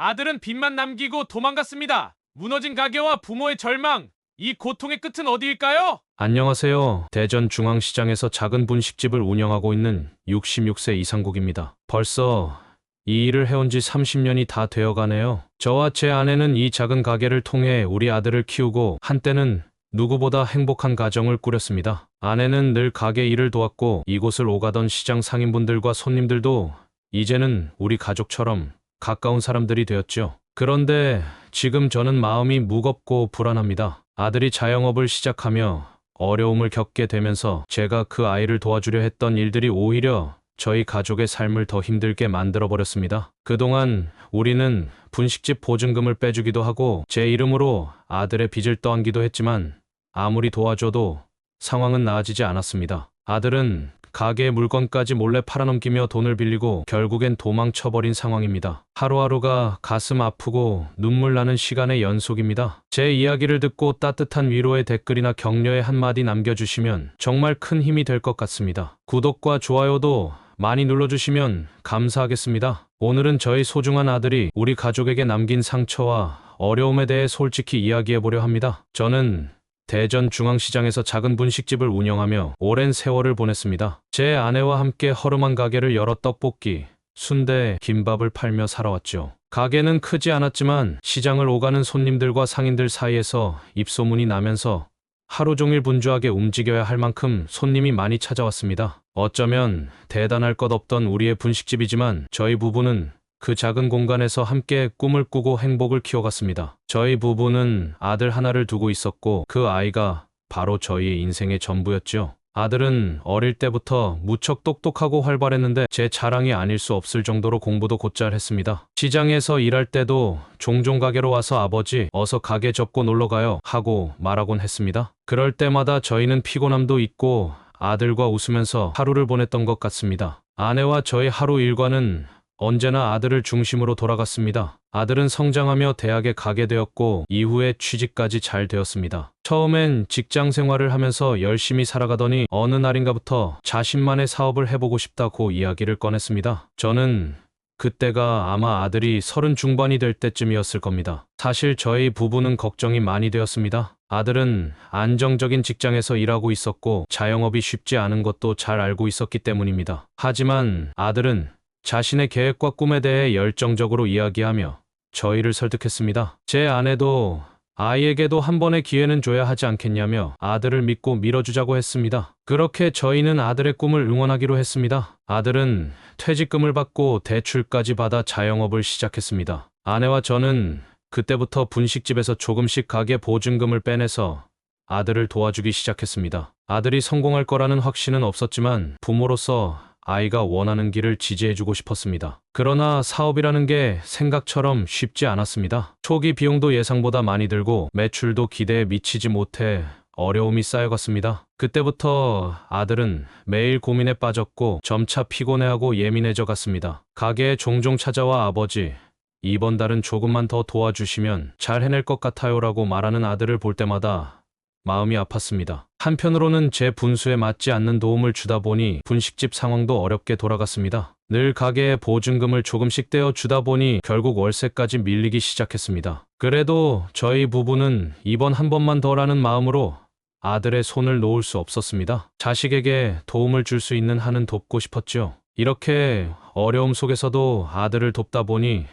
아들은 빚만 남기고 도망갔습니다. 무너진 가게와 부모의 절망, 이 고통의 끝은 어디일까요? 안녕하세요. 대전중앙시장에서 작은 분식집을 운영하고 있는 66세 이상국입니다. 벌써 이 일을 해온 지 30년이 다 되어가네요. 저와 제 아내는 이 작은 가게를 통해 우리 아들을 키우고 한때는 누구보다 행복한 가정을 꾸렸습니다. 아내는 늘 가게 일을 도왔고 이곳을 오가던 시장 상인분들과 손님들도 이제는 우리 가족처럼 가까운 사람들이 되었죠. 그런데 지금 저는 마음이 무겁고 불안합니다. 아들이 자영업을 시작하며 어려움을 겪게 되면서 제가 그 아이를 도와주려 했던 일들이 오히려 저희 가족의 삶을 더 힘들게 만들어버렸습니다. 그동안 우리는 분식집 보증금을 빼주기도 하고 제 이름으로 아들의 빚을 떠안기도 했지만 아무리 도와줘도 상황은 나아지지 않았습니다. 아들은 가게의 물건까지 몰래 팔아넘기며 돈을 빌리고 결국엔 도망쳐버린 상황입니다. 하루하루가 가슴 아프고 눈물 나는 시간의 연속입니다. 제 이야기를 듣고 따뜻한 위로의 댓글이나 격려의 한마디 남겨주시면 정말 큰 힘이 될 것 같습니다. 구독과 좋아요도 많이 눌러주시면 감사하겠습니다. 오늘은 저희 소중한 아들이 우리 가족에게 남긴 상처와 어려움에 대해 솔직히 이야기해보려 합니다. 저는 대전중앙시장에서 작은 분식집을 운영하며 오랜 세월을 보냈습니다. 제 아내와 함께 허름한 가게를 열어 떡볶이, 순대, 김밥을 팔며 살아왔죠. 가게는 크지 않았지만 시장을 오가는 손님들과 상인들 사이에서 입소문이 나면서 하루 종일 분주하게 움직여야 할 만큼 손님이 많이 찾아왔습니다. 어쩌면 대단할 것 없던 우리의 분식집이지만 저희 부부는 그 작은 공간에서 함께 꿈을 꾸고 행복을 키워갔습니다. 저희 부부는 아들 하나를 두고 있었고 그 아이가 바로 저희의 인생의 전부였죠. 아들은 어릴 때부터 무척 똑똑하고 활발했는데 제 자랑이 아닐 수 없을 정도로 공부도 곧잘 했습니다. 시장에서 일할 때도 종종 가게로 와서 아버지 어서 가게 접고 놀러가요 하고 말하곤 했습니다. 그럴 때마다 저희는 피곤함도 있고 아들과 웃으면서 하루를 보냈던 것 같습니다. 아내와 저희 하루 일과는 언제나 아들을 중심으로 돌아갔습니다. 아들은 성장하며 대학에 가게 되었고 이후에 취직까지 잘 되었습니다. 처음엔 직장 생활을 하면서 열심히 살아가더니 어느 날인가부터 자신만의 사업을 해보고 싶다고 이야기를 꺼냈습니다. 저는 그때가 아마 아들이 30 중반이 될 때쯤이었을 겁니다. 사실 저희 부부는 걱정이 많이 되었습니다. 아들은 안정적인 직장에서 일하고 있었고 자영업이 쉽지 않은 것도 잘 알고 있었기 때문입니다. 하지만 아들은 자신의 계획과 꿈에 대해 열정적으로 이야기하며 저희를 설득했습니다. 제 아내도 아이에게도 한 번의 기회는 줘야 하지 않겠냐며 아들을 믿고 밀어주자고 했습니다. 그렇게 저희는 아들의 꿈을 응원하기로 했습니다. 아들은 퇴직금을 받고 대출까지 받아 자영업을 시작했습니다. 아내와 저는 그때부터 분식집에서 조금씩 가게 보증금을 빼내서 아들을 도와주기 시작했습니다. 아들이 성공할 거라는 확신은 없었지만 부모로서 아이가 원하는 길을 지지해주고 싶었습니다. 그러나 사업이라는 게 생각처럼 쉽지 않았습니다. 초기 비용도 예상보다 많이 들고 매출도 기대에 미치지 못해 어려움이 쌓여갔습니다. 그때부터 아들은 매일 고민에 빠졌고 점차 피곤해하고 예민해져 갔습니다. 가게에 종종 찾아와 아버지, 이번 달은 조금만 더 도와주시면 잘 해낼 것 같아요라고 말하는 아들을 볼 때마다 마음이 아팠습니다. 한편으로는 제 분수에 맞지 않는 도움을 주다 보니 분식집 상황도 어렵게 돌아갔습니다. 늘 가게에 보증금을 조금씩 떼어 주다 보니 결국 월세까지 밀리기 시작했습니다. 그래도 저희 부부는 이번 한 번만 더라는 마음으로 아들의 손을 놓을 수 없었습니다. 자식에게 도움을 줄 수 있는 한은 돕고 싶었죠. 이렇게 어려움 속에서도 아들을 돕다 보니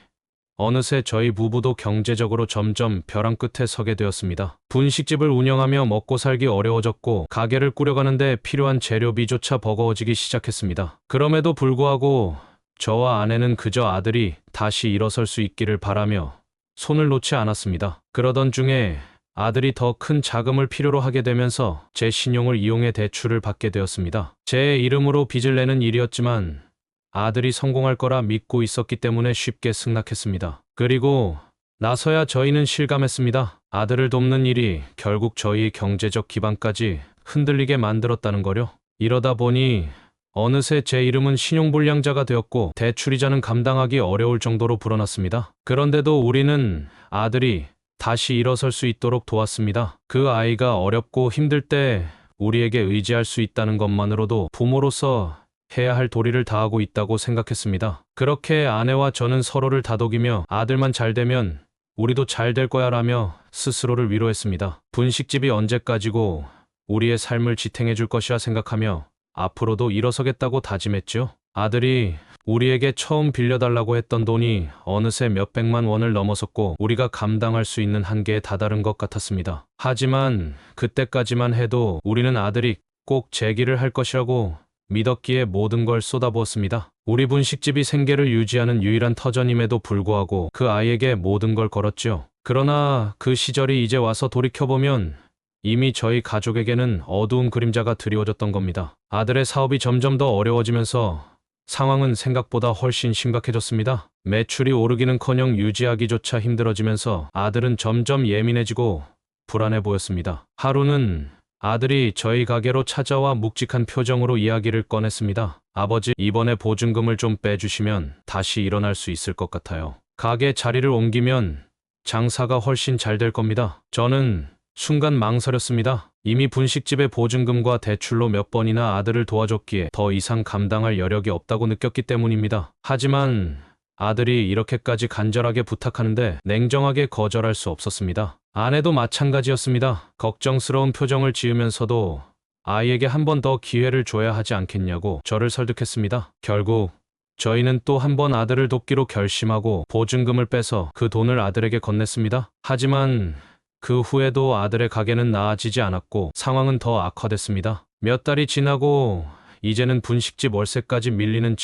어느새 저희 부부도 경제적으로 점점 벼랑 끝에 서게 되었습니다. 분식집을 운영하며 먹고 살기 어려워졌고 가게를 꾸려가는데 필요한 재료비조차 버거워지기 시작했습니다. 그럼에도 불구하고 저와 아내는 그저 아들이 다시 일어설 수 있기를 바라며 손을 놓지 않았습니다. 그러던 중에 아들이 더 큰 자금을 필요로 하게 되면서 제 신용을 이용해 대출을 받게 되었습니다. 제 이름으로 빚을 내는 일이었지만 아들이 성공할 거라 믿고 있었기 때문에 쉽게 승낙했습니다. 그리고 나서야 저희는 실감했습니다. 아들을 돕는 일이 결국 저희의 경제적 기반까지 흔들리게 만들었다는 거요. 이러다 보니 어느새 제 이름은 신용불량자가 되었고 대출이자는 감당하기 어려울 정도로 불어났습니다. 그런데도 우리는 아들이 다시 일어설 수 있도록 도왔습니다. 그 아이가 어렵고 힘들 때 우리에게 의지할 수 있다는 것만으로도 부모로서 해야 할 도리를 다하고 있다고 생각했습니다. 그렇게 아내와 저는 서로를 다독이며 아들만 잘 되면 우리도 잘 될 거야 라며 스스로를 위로했습니다. 분식집이 언제까지고 우리의 삶을 지탱해 줄 것이라 생각하며 앞으로도 일어서겠다고 다짐했죠. 아들이 우리에게 처음 빌려달라고 했던 돈이 어느새 몇백만 원을 넘어섰고 우리가 감당할 수 있는 한계에 다다른 것 같았습니다. 하지만 그때까지만 해도 우리는 아들이 꼭 재기를 할 것이라고 믿었기에 모든 걸 쏟아부었습니다. 우리 분식집이 생계를 유지하는 유일한 터전임에도 불구하고 그 아이에게 모든 걸 걸었죠. 그러나 그 시절이 이제 와서 돌이켜보면 이미 저희 가족에게는 어두운 그림자가 드리워졌던 겁니다. 아들의 사업이 점점 더 어려워지면서 상황은 생각보다 훨씬 심각해졌습니다. 매출이 오르기는커녕 유지하기조차 힘들어지면서 아들은 점점 예민해지고 불안해 보였습니다. 하루는 아들이 저희 가게로 찾아와 묵직한 표정으로 이야기를 꺼냈습니다. 아버지, 이번에 보증금을 좀 빼주시면 다시 일어날 수 있을 것 같아요. 가게 자리를 옮기면 장사가 훨씬 잘 될 겁니다. 저는 순간 망설였습니다. 이미 분식집의 보증금과 대출로 몇 번이나 아들을 도와줬기에 더 이상 감당할 여력이 없다고 느꼈기 때문입니다. 하지만 아들이 이렇게까지 간절하게 부탁하는데 냉정하게 거절할 수 없었습니다. 아내도 마찬가지였습니다. 걱정스러운 표정을 지으면서도 아이에게 한 번 더 기회를 줘야 하지 않겠냐고 저를 설득했습니다. 결국 저희는 또 한 번 아들을 돕기로 결심하고 보증금을 빼서 그 돈을 아들에게 건넸습니다. 하지만 그 후에도 아들의 가게는 나아지지 않았고 상황은 더 악화됐습니다. 몇 달이 지나고 이제는 분식집 월세까지 밀리는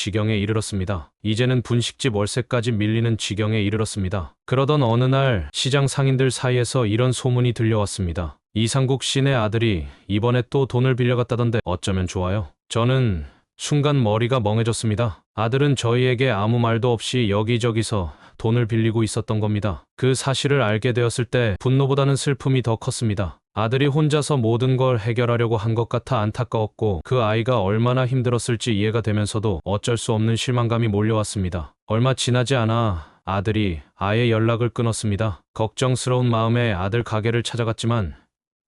지경에 이르렀습니다. 그러던 어느 날 시장 상인들 사이에서 이런 소문이 들려왔습니다. 이상국 씨네 아들이 이번에 또 돈을 빌려갔다던데 어쩌면 좋아요. 저는 순간 머리가 멍해졌습니다. 아들은 저희에게 아무 말도 없이 여기저기서 돈을 빌리고 있었던 겁니다. 그 사실을 알게 되었을 때 분노보다는 슬픔이 더 컸습니다. 아들이 혼자서 모든 걸 해결하려고 한 것 같아 안타까웠고 그 아이가 얼마나 힘들었을지 이해가 되면서도 어쩔 수 없는 실망감이 몰려왔습니다. 얼마 지나지 않아 아들이 아예 연락을 끊었습니다. 걱정스러운 마음에 아들 가게를 찾아갔지만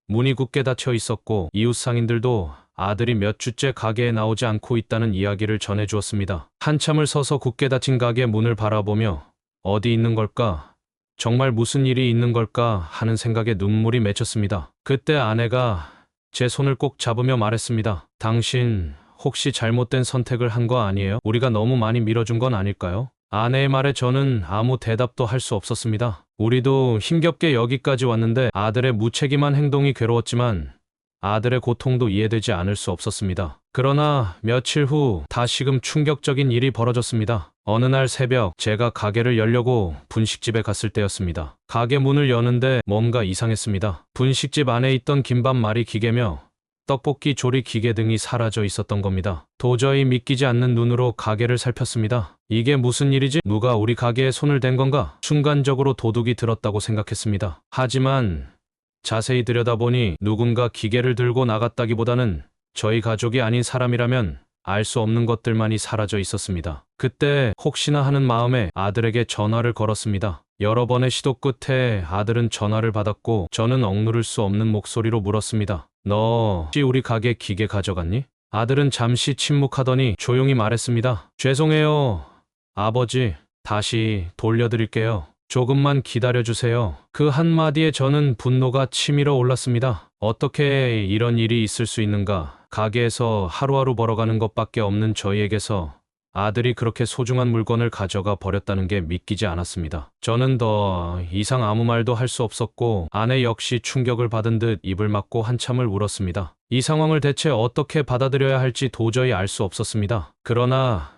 문이 굳게 닫혀 있었고 이웃 상인들도 아들이 몇 주째 가게에 나오지 않고 있다는 이야기를 전해주었습니다. 한참을 서서 굳게 닫힌 가게 문을 바라보며 어디 있는 걸까? 정말 무슨 일이 있는 걸까? 하는 생각에 눈물이 맺혔습니다. 그때 아내가 제 손을 꼭 잡으며 말했습니다. 당신 혹시 잘못된 선택을 한 거 아니에요? 우리가 너무 많이 밀어준 건 아닐까요? 아내의 말에 저는 아무 대답도 할 수 없었습니다. 우리도 힘겹게 여기까지 왔는데 아들의 무책임한 행동이 괴로웠지만 아들의 고통도 이해되지 않을 수 없었습니다. 그러나 며칠 후 다시금 충격적인 일이 벌어졌습니다. 어느 날 새벽 제가 가게를 열려고 분식집에 갔을 때였습니다. 가게 문을 여는데 뭔가 이상했습니다. 분식집 안에 있던 김밥 말이 기계며 떡볶이 조리 기계 등이 사라져 있었던 겁니다. 도저히 믿기지 않는 눈으로 가게를 살폈습니다. 이게 무슨 일이지? 누가 우리 가게에 손을 댄 건가? 순간적으로 도둑이 들었다고 생각했습니다. 하지만 자세히 들여다보니 누군가 기계를 들고 나갔다기보다는 저희 가족이 아닌 사람이라면 알 수 없는 것들만이 사라져 있었습니다. 그때 혹시나 하는 마음에 아들에게 전화를 걸었습니다. 여러 번의 시도 끝에 아들은 전화를 받았고 저는 억누를 수 없는 목소리로 물었습니다. 너 혹시 우리 가게 기계 가져갔니? 아들은 잠시 침묵하더니 조용히 말했습니다. 죄송해요, 아버지. 다시 돌려드릴게요. 조금만 기다려주세요. 그 한마디에 저는 분노가 치밀어 올랐습니다. 어떻게 이런 일이 있을 수 있는가? 가게에서 하루하루 벌어가는 것밖에 없는 저희에게서 아들이 그렇게 소중한 물건을 가져가 버렸다는 게 믿기지 않았습니다. 저는 더 이상 아무 말도 할 수 없었고 아내 역시 충격을 받은 듯 입을 막고 한참을 울었습니다. 이 상황을 대체 어떻게 받아들여야 할지 도저히 알 수 없었습니다. 그러나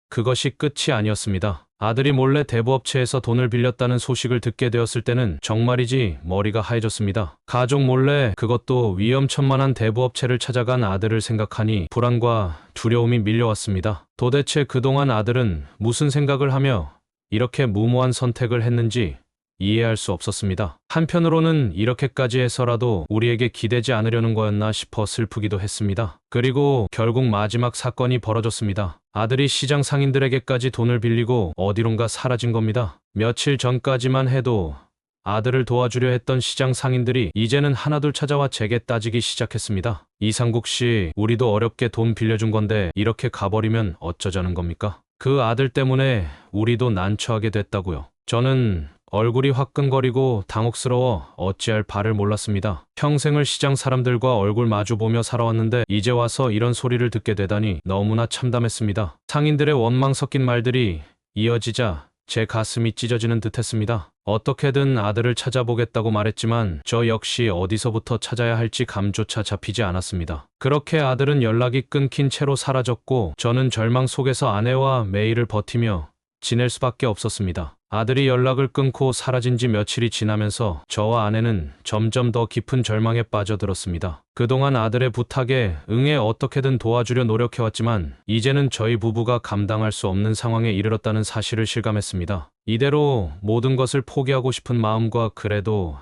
그것이 끝이 아니었습니다. 아들이 몰래 대부업체에서 돈을 빌렸다는 소식을 듣게 되었을 때는 정말이지 머리가 하얘졌습니다. 가족 몰래, 그것도 위험천만한 대부업체를 찾아간 아들을 생각하니 불안과 두려움이 밀려왔습니다. 도대체 그동안 아들은 무슨 생각을 하며 이렇게 무모한 선택을 했는지 이해할 수 없었습니다. 한편으로는 이렇게까지 해서라도 우리에게 기대지 않으려는 거였나 싶어 슬프기도 했습니다. 그리고 결국 마지막 사건이 벌어졌습니다. 아들이 시장 상인들에게까지 돈을 빌리고 어디론가 사라진 겁니다. 며칠 전까지만 해도 아들을 도와주려 했던 시장 상인들이 이제는 하나둘 찾아와 제게 따지기 시작했습니다. 이상국 씨, 우리도 어렵게 돈 빌려준 건데 이렇게 가버리면 어쩌자는 겁니까? 그 아들 때문에 우리도 난처하게 됐다고요. 저는 얼굴이 화끈거리고 당혹스러워 어찌할 바를 몰랐습니다. 평생을 시장 사람들과 얼굴 마주보며 살아왔는데 이제 와서 이런 소리를 듣게 되다니 너무나 참담했습니다. 상인들의 원망 섞인 말들이 이어지자 제 가슴이 찢어지는 듯했습니다. 어떻게든 아들을 찾아보겠다고 말했지만 저 역시 어디서부터 찾아야 할지 감조차 잡히지 않았습니다. 그렇게 아들은 연락이 끊긴 채로 사라졌고 저는 절망 속에서 아내와 매일을 버티며 지낼 수밖에 없었습니다. 아들이 연락을 끊고 사라진 지 며칠이 지나면서 저와 아내는 점점 더 깊은 절망에 빠져들었습니다. 그동안 아들의 부탁에 응해 어떻게든 도와주려 노력해왔지만 이제는 저희 부부가 감당할 수 없는 상황에 이르렀다는 사실을 실감했습니다. 이대로 모든 것을 포기하고 싶은 마음과 그래도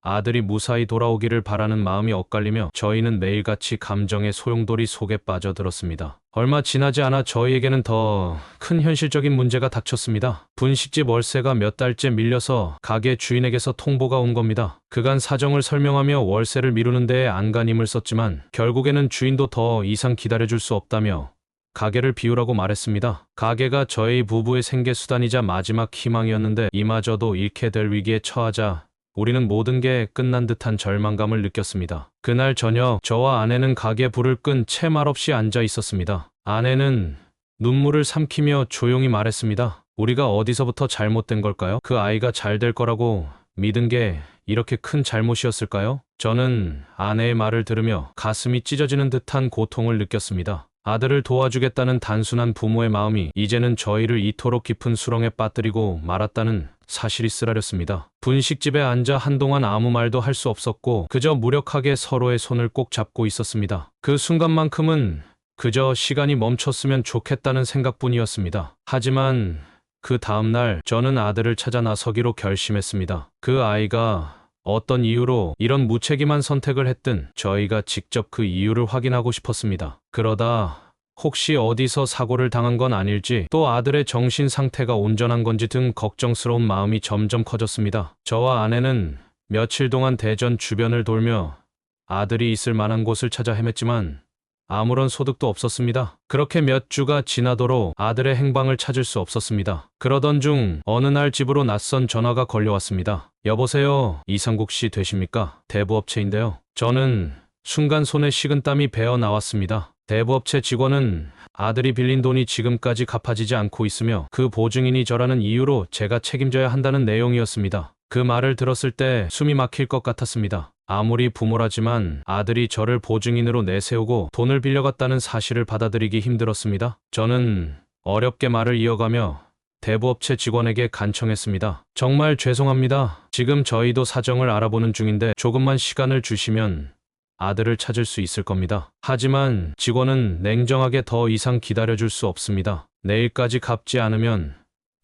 아들이 무사히 돌아오기를 바라는 마음이 엇갈리며 저희는 매일같이 감정의 소용돌이 속에 빠져들었습니다. 얼마 지나지 않아 저희에게는 더 큰 현실적인 문제가 닥쳤습니다. 분식집 월세가 몇 달째 밀려서 가게 주인에게서 통보가 온 겁니다. 그간 사정을 설명하며 월세를 미루는 데에 안간힘을 썼지만 결국에는 주인도 더 이상 기다려줄 수 없다며 가게를 비우라고 말했습니다. 가게가 저희 부부의 생계수단이자 마지막 희망이었는데 이마저도 잃게 될 위기에 처하자 우리는 모든 게 끝난 듯한 절망감을 느꼈습니다. 그날 저녁 저와 아내는 가게 불을 끈 채 말없이 앉아 있었습니다. 아내는 눈물을 삼키며 조용히 말했습니다. 우리가 어디서부터 잘못된 걸까요? 그 아이가 잘 될 거라고 믿은 게 이렇게 큰 잘못이었을까요? 저는 아내의 말을 들으며 가슴이 찢어지는 듯한 고통을 느꼈습니다. 아들을 도와주겠다는 단순한 부모의 마음이 이제는 저희를 이토록 깊은 수렁에 빠뜨리고 말았다는 사실이 쓰라렸습니다. 분식집에 앉아 한동안 아무 말도 할 수 없었고 그저 무력하게 서로의 손을 꼭 잡고 있었습니다. 그 순간만큼은 그저 시간이 멈췄으면 좋겠다는 생각뿐이었습니다. 하지만 그 다음날 저는 아들을 찾아 나서기로 결심했습니다. 그 아이가 어떤 이유로 이런 무책임한 선택을 했든 저희가 직접 그 이유를 확인하고 싶었습니다. 그러다 혹시 어디서 사고를 당한 건 아닐지 또 아들의 정신 상태가 온전한 건지 등 걱정스러운 마음이 점점 커졌습니다. 저와 아내는 며칠 동안 대전 주변을 돌며 아들이 있을 만한 곳을 찾아 헤맸지만 아무런 소득도 없었습니다. 그렇게 몇 주가 지나도록 아들의 행방을 찾을 수 없었습니다. 그러던 중 어느 날 집으로 낯선 전화가 걸려왔습니다. 여보세요, 이상국 씨 되십니까? 대부업체인데요. 저는 순간 손에 식은땀이 배어 나왔습니다. 대부업체 직원은 아들이 빌린 돈이 지금까지 갚아지지 않고 있으며 그 보증인이 저라는 이유로 제가 책임져야 한다는 내용이었습니다. 그 말을 들었을 때 숨이 막힐 것 같았습니다. 아무리 부모라지만 아들이 저를 보증인으로 내세우고 돈을 빌려갔다는 사실을 받아들이기 힘들었습니다. 저는 어렵게 말을 이어가며 대부업체 직원에게 간청했습니다. 정말 죄송합니다. 지금 저희도 사정을 알아보는 중인데 조금만 시간을 주시면 아들을 찾을 수 있을 겁니다. 하지만 직원은 냉정하게 더 이상 기다려줄 수 없습니다. 내일까지 갚지 않으면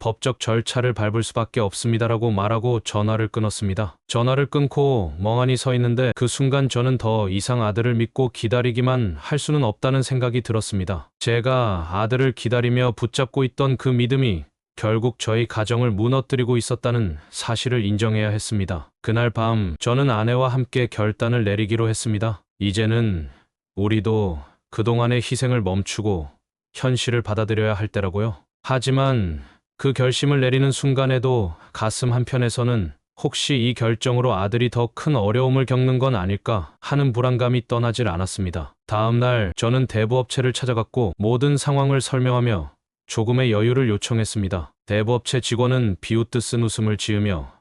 법적 절차를 밟을 수밖에 없습니다라고 말하고 전화를 끊었습니다. 전화를 끊고 멍하니 서 있는데 그 순간 저는 더 이상 아들을 믿고 기다리기만 할 수는 없다는 생각이 들었습니다. 제가 아들을 기다리며 붙잡고 있던 그 믿음이 결국 저희 가정을 무너뜨리고 있었다는 사실을 인정해야 했습니다. 그날 밤 저는 아내와 함께 결단을 내리기로 했습니다. 이제는 우리도 그동안의 희생을 멈추고 현실을 받아들여야 할 때라고요. 하지만 그 결심을 내리는 순간에도 가슴 한편에서는 혹시 이 결정으로 아들이 더 큰 어려움을 겪는 건 아닐까 하는 불안감이 떠나질 않았습니다. 다음 날 저는 대부업체를 찾아갔고 모든 상황을 설명하며 조금의 여유를 요청했습니다. 대부업체 직원은 비웃듯 쓴 웃음을 지으며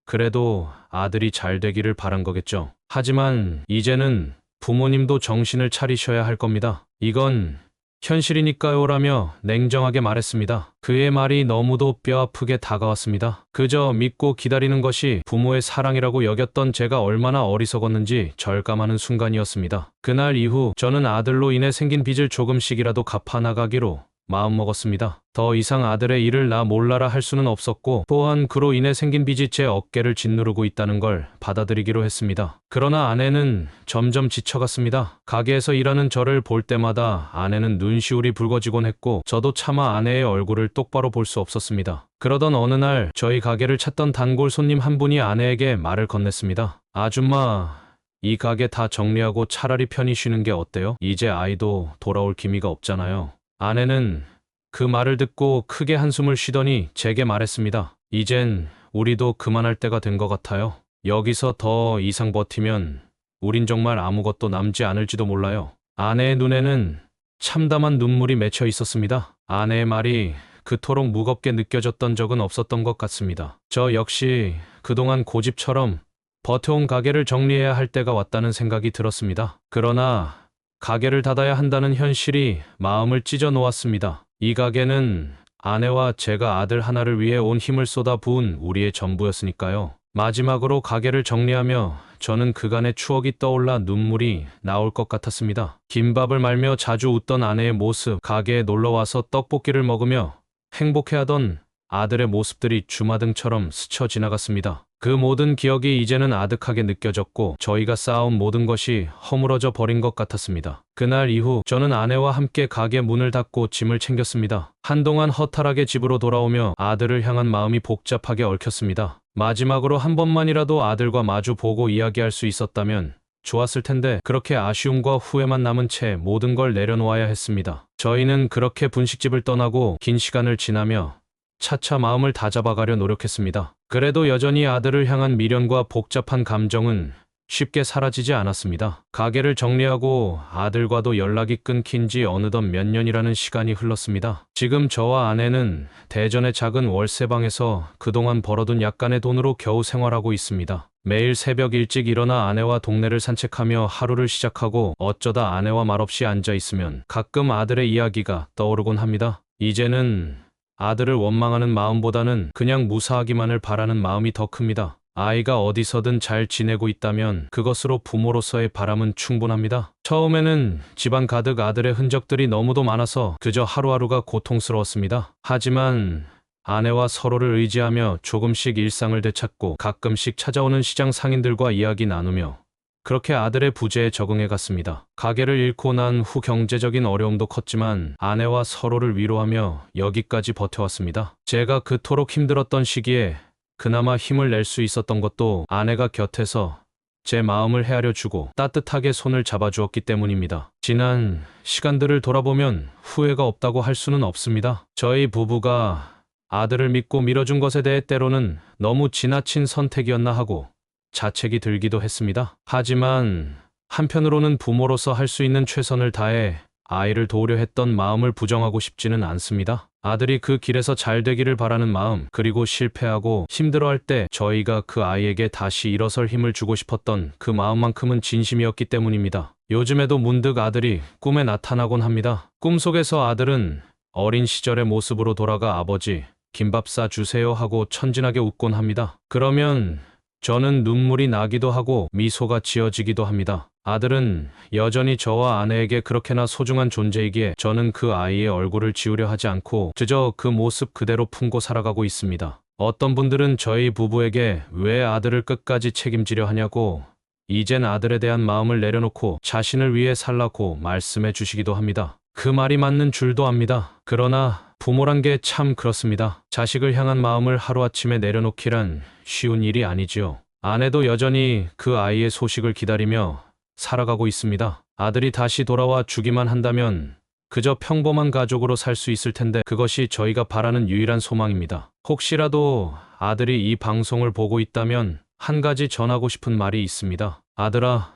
그래도 아들이 잘 되기를 바란 거겠죠. 하지만 이제는 부모님도 정신을 차리셔야 할 겁니다. 이건 현실이니까요라며 냉정하게 말했습니다. 그의 말이 너무도 뼈아프게 다가왔습니다. 그저 믿고 기다리는 것이 부모의 사랑이라고 여겼던 제가 얼마나 어리석었는지 절감하는 순간이었습니다. 그날 이후 저는 아들로 인해 생긴 빚을 조금씩이라도 갚아나가기로 마음먹었습니다. 더 이상 아들의 일을 나 몰라라 할 수는 없었고 또한 그로 인해 생긴 빚이 제 어깨를 짓누르고 있다는 걸 받아들이기로 했습니다. 그러나 아내는 점점 지쳐갔습니다. 가게에서 일하는 저를 볼 때마다 아내는 눈시울이 붉어지곤 했고 저도 차마 아내의 얼굴을 똑바로 볼 수 없었습니다. 그러던 어느 날 저희 가게를 찾던 단골 손님 한 분이 아내에게 말을 건넸습니다. 아줌마, 이 가게 다 정리하고 차라리 편히 쉬는 게 어때요? 이제 아이도 돌아올 기미가 없잖아요. 아내는 그 말을 듣고 크게 한숨을 쉬더니 제게 말했습니다. 이젠 우리도 그만할 때가 된 것 같아요. 여기서 더 이상 버티면 우린 정말 아무것도 남지 않을지도 몰라요. 아내의 눈에는 참담한 눈물이 맺혀 있었습니다. 아내의 말이 그토록 무겁게 느껴졌던 적은 없었던 것 같습니다. 저 역시 그동안 고집처럼 버텨온 가게를 정리해야 할 때가 왔다는 생각이 들었습니다. 그러나 가게를 닫아야 한다는 현실이 마음을 찢어 놓았습니다. 이 가게는 아내와 제가 아들 하나를 위해 온 힘을 쏟아 부은 우리의 전부였으니까요. 마지막으로 가게를 정리하며 저는 그간의 추억이 떠올라 눈물이 나올 것 같았습니다. 김밥을 말며 자주 웃던 아내의 모습, 가게에 놀러와서 떡볶이를 먹으며 행복해하던 아들의 모습들이 주마등처럼 스쳐 지나갔습니다. 그 모든 기억이 이제는 아득하게 느껴졌고 저희가 쌓아온 모든 것이 허물어져 버린 것 같았습니다. 그날 이후 저는 아내와 함께 가게 문을 닫고 짐을 챙겼습니다. 한동안 허탈하게 집으로 돌아오며 아들을 향한 마음이 복잡하게 얽혔습니다. 마지막으로 한 번만이라도 아들과 마주 보고 이야기할 수 있었다면 좋았을 텐데 그렇게 아쉬움과 후회만 남은 채 모든 걸 내려놓아야 했습니다. 저희는 그렇게 분식집을 떠나고 긴 시간을 지나며 차차 마음을 다잡아가려 노력했습니다. 그래도 여전히 아들을 향한 미련과 복잡한 감정은 쉽게 사라지지 않았습니다. 가게를 정리하고 아들과도 연락이 끊긴 지 어느덧 몇 년이라는 시간이 흘렀습니다. 지금 저와 아내는 대전의 작은 월세방에서 그동안 벌어둔 약간의 돈으로 겨우 생활하고 있습니다. 매일 새벽 일찍 일어나 아내와 동네를 산책하며 하루를 시작하고 어쩌다 아내와 말없이 앉아 있으면 가끔 아들의 이야기가 떠오르곤 합니다. 이제는 아들을 원망하는 마음보다는 그냥 무사하기만을 바라는 마음이 더 큽니다. 아이가 어디서든 잘 지내고 있다면 그것으로 부모로서의 바람은 충분합니다. 처음에는 집안 가득 아들의 흔적들이 너무도 많아서 그저 하루하루가 고통스러웠습니다. 하지만 아내와 서로를 의지하며 조금씩 일상을 되찾고 가끔씩 찾아오는 시장 상인들과 이야기 나누며 그렇게 아들의 부재에 적응해 갔습니다. 가게를 잃고 난 후 경제적인 어려움도 컸지만 아내와 서로를 위로하며 여기까지 버텨왔습니다. 제가 그토록 힘들었던 시기에 그나마 힘을 낼 수 있었던 것도 아내가 곁에서 제 마음을 헤아려주고 따뜻하게 손을 잡아주었기 때문입니다. 지난 시간들을 돌아보면 후회가 없다고 할 수는 없습니다. 저희 부부가 아들을 믿고 밀어준 것에 대해 때로는 너무 지나친 선택이었나 하고 자책이 들기도 했습니다. 하지만 한편으로는 부모로서 할 수 있는 최선을 다해 아이를 도우려 했던 마음을 부정하고 싶지는 않습니다. 아들이 그 길에서 잘 되기를 바라는 마음, 그리고 실패하고 힘들어할 때 저희가 그 아이에게 다시 일어설 힘을 주고 싶었던 그 마음만큼은 진심이었기 때문입니다. 요즘에도 문득 아들이 꿈에 나타나곤 합니다. 꿈속에서 아들은 어린 시절의 모습으로 돌아가 아버지, 김밥 싸주세요 하고 천진하게 웃곤 합니다. 그러면 저는 눈물이 나기도 하고 미소가 지어지기도 합니다. 아들은 여전히 저와 아내에게 그렇게나 소중한 존재이기에 저는 그 아이의 얼굴을 지우려 하지 않고 그저 그 모습 그대로 품고 살아가고 있습니다. 어떤 분들은 저희 부부에게 왜 아들을 끝까지 책임지려 하냐고 이젠 아들에 대한 마음을 내려놓고 자신을 위해 살라고 말씀해 주시기도 합니다. 그 말이 맞는 줄도 압니다. 그러나 부모란 게 참 그렇습니다. 자식을 향한 마음을 하루아침에 내려놓기란 쉬운 일이 아니지요. 아내도 여전히 그 아이의 소식을 기다리며 살아가고 있습니다. 아들이 다시 돌아와 주기만 한다면 그저 평범한 가족으로 살 수 있을 텐데 그것이 저희가 바라는 유일한 소망입니다. 혹시라도 아들이 이 방송을 보고 있다면 한 가지 전하고 싶은 말이 있습니다. 아들아,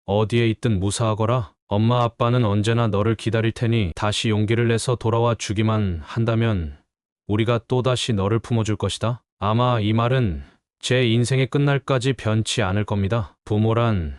어디에 있든 무사하거라. 엄마 아빠는 언제나 너를 기다릴 테니 다시 용기를 내서 돌아와 주기만 한다면 우리가 또다시 너를 품어줄 것이다. 아마 이 말은 제 인생의 끝날까지 변치 않을 겁니다. 부모란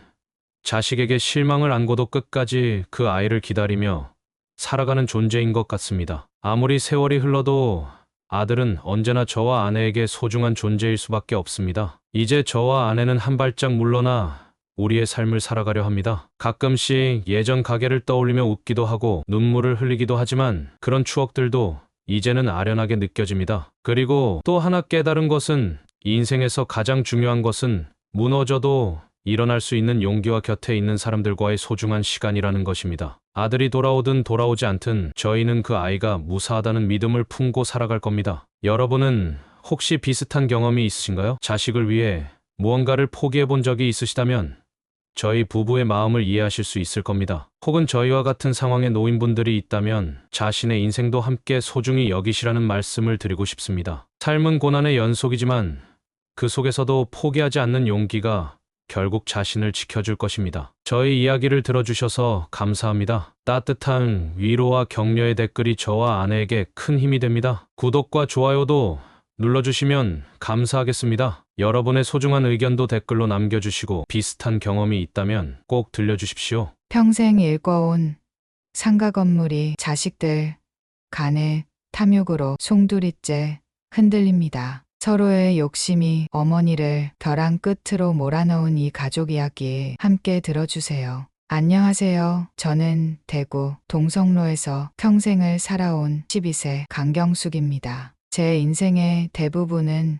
자식에게 실망을 안고도 끝까지 그 아이를 기다리며 살아가는 존재인 것 같습니다. 아무리 세월이 흘러도 아들은 언제나 저와 아내에게 소중한 존재일 수밖에 없습니다. 이제 저와 아내는 한 발짝 물러나 우리의 삶을 살아가려 합니다. 가끔씩 예전 가게를 떠올리며 웃기도 하고 눈물을 흘리기도 하지만 그런 추억들도 이제는 아련하게 느껴집니다. 그리고 또 하나 깨달은 것은 인생에서 가장 중요한 것은 무너져도 일어날 수 있는 용기와 곁에 있는 사람들과의 소중한 시간이라는 것입니다. 아들이 돌아오든 돌아오지 않든 저희는 그 아이가 무사하다는 믿음을 품고 살아갈 겁니다. 여러분은 혹시 비슷한 경험이 있으신가요? 자식을 위해 무언가를 포기해 본 적이 있으시다면 저희 부부의 마음을 이해하실 수 있을 겁니다. 혹은 저희와 같은 상황의 노인분들이 있다면 자신의 인생도 함께 소중히 여기시라는 말씀을 드리고 싶습니다. 삶은 고난의 연속이지만 그 속에서도 포기하지 않는 용기가 결국 자신을 지켜줄 것입니다. 저희 이야기를 들어주셔서 감사합니다. 따뜻한 위로와 격려의 댓글이 저와 아내에게 큰 힘이 됩니다. 구독과 좋아요도 눌러주시면 감사하겠습니다. 여러분의 소중한 의견도 댓글로 남겨주시고 비슷한 경험이 있다면 꼭 들려주십시오. 평생 일궈온 상가 건물이 자식들 간의 탐욕으로 송두리째 흔들립니다. 서로의 욕심이 어머니를 벼랑 끝으로 몰아넣은 이 가족 이야기 함께 들어주세요. 안녕하세요. 저는 대구 동성로에서 평생을 살아온 12세 강경숙입니다. 제 인생의 대부분은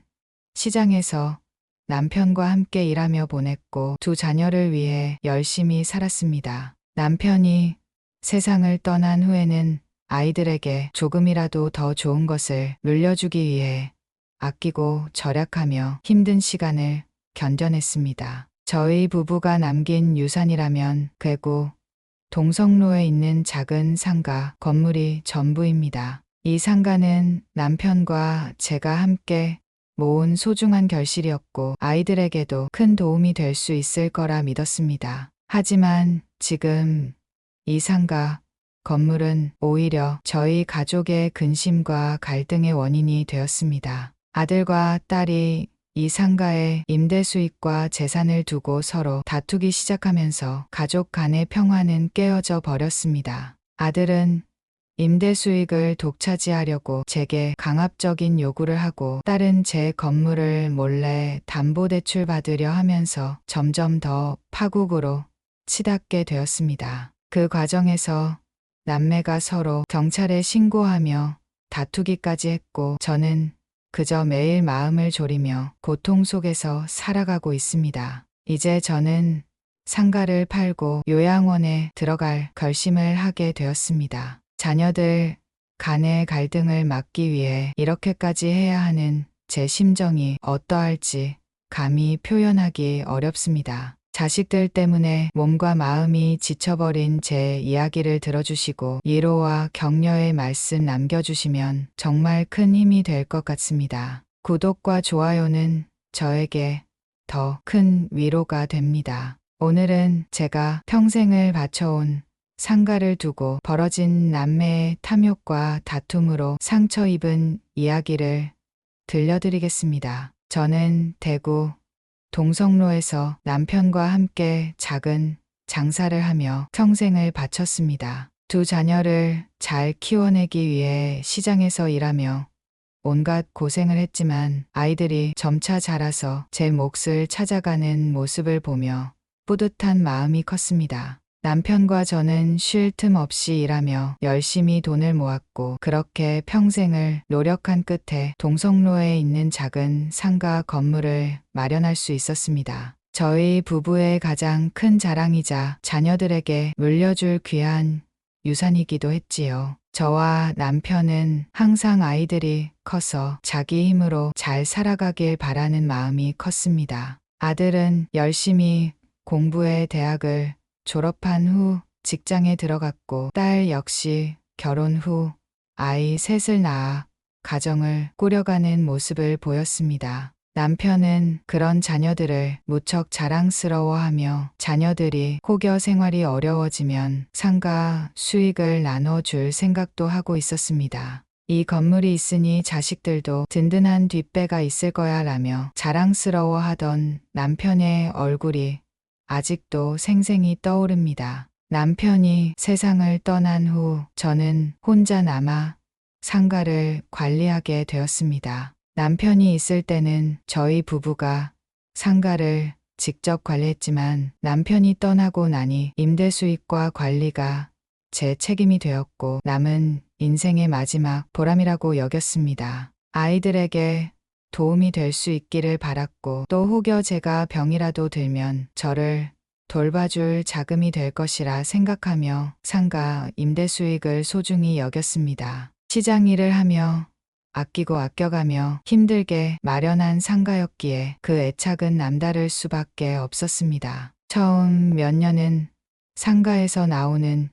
시장에서 남편과 함께 일하며 보냈고 두 자녀를 위해 열심히 살았습니다. 남편이 세상을 떠난 후에는 아이들에게 조금이라도 더 좋은 것을 물려주기 위해 아끼고 절약하며 힘든 시간을 견뎌냈습니다. 저희 부부가 남긴 유산이라면 대구 동성로에 있는 작은 상가 건물이 전부입니다. 이 상가는 남편과 제가 함께 모은 소중한 결실이었고 아이들에게도 큰 도움이 될 수 있을 거라 믿었습니다. 하지만 지금 이 상가 건물은 오히려 저희 가족의 근심과 갈등의 원인이 되었습니다. 아들과 딸이 이 상가의 임대 수익과 재산을 두고 서로 다투기 시작하면서 가족 간의 평화는 깨어져 버렸습니다. 아들은 임대 수익을 독차지하려고 제게 강압적인 요구를 하고 딸은 제 건물을 몰래 담보대출 받으려 하면서 점점 더 파국으로 치닫게 되었습니다. 그 과정에서 남매가 서로 경찰에 신고하며 다투기까지 했고 저는 그저 매일 마음을 졸이며 고통 속에서 살아가고 있습니다. 이제 저는 상가를 팔고 요양원에 들어갈 결심을 하게 되었습니다. 자녀들 간의 갈등을 막기 위해 이렇게까지 해야 하는 제 심정이 어떠할지 감히 표현하기 어렵습니다. 자식들 때문에 몸과 마음이 지쳐버린 제 이야기를 들어주시고 위로와 격려의 말씀 남겨주시면 정말 큰 힘이 될 것 같습니다. 구독과 좋아요는 저에게 더 큰 위로가 됩니다. 오늘은 제가 평생을 바쳐온 상가를 두고 벌어진 남매의 탐욕과 다툼으로 상처 입은 이야기를 들려드리겠습니다. 저는 대구 동성로에서 남편과 함께 작은 장사를 하며 평생을 바쳤습니다. 두 자녀를 잘 키워내기 위해 시장에서 일하며 온갖 고생을 했지만 아이들이 점차 자라서 제 몫을 찾아가는 모습을 보며 뿌듯한 마음이 컸습니다. 남편과 저는 쉴 틈 없이 일하며 열심히 돈을 모았고 그렇게 평생을 노력한 끝에 동성로에 있는 작은 상가 건물을 마련할 수 있었습니다. 저희 부부의 가장 큰 자랑이자 자녀들에게 물려줄 귀한 유산이기도 했지요. 저와 남편은 항상 아이들이 커서 자기 힘으로 잘 살아가길 바라는 마음이 컸습니다. 아들은 열심히 공부해 대학을 졸업한 후 직장에 들어갔고 딸 역시 결혼 후 아이 셋을 낳아 가정을 꾸려가는 모습을 보였습니다. 남편은 그런 자녀들을 무척 자랑스러워하며 자녀들이 혹여 생활이 어려워지면 상가 수익을 나눠줄 생각도 하고 있었습니다. 이 건물이 있으니 자식들도 든든한 뒷배가 있을 거야 라며 자랑스러워하던 남편의 얼굴이 아직도 생생히 떠오릅니다. 남편이 세상을 떠난 후 저는 혼자 남아 상가를 관리하게 되었습니다. 남편이 있을 때는 저희 부부가 상가를 직접 관리했지만 남편이 떠나고 나니 임대 수익과 관리가 제 책임이 되었고 남은 인생의 마지막 보람이라고 여겼습니다. 아이들에게 도움이 될 수 있기를 바랐고 또 혹여 제가 병이라도 들면 저를 돌봐줄 자금이 될 것이라 생각하며 상가 임대 수익을 소중히 여겼습니다. 시장 일을 하며 아끼고 아껴가며 힘들게 마련한 상가였기에 그 애착은 남다를 수밖에 없었습니다. 처음 몇 년은 상가에서 나오는